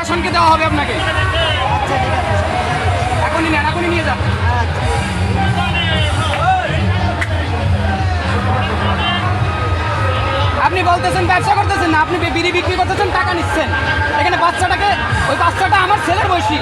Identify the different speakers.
Speaker 1: প্রশাসনকে দেওয়া হবে আপনাকে। এখনই নেন, এখনই নিয়ে যান। আপনি বলতেছেন ব্যবসা করতেছেন না, আপনি বিড়ি বিক্রি করতেছেন, টাকা নিচ্ছেন। এখানে বাচ্চাটাকে, ওই বাচ্চাটা আমার ছেলের বয়সী,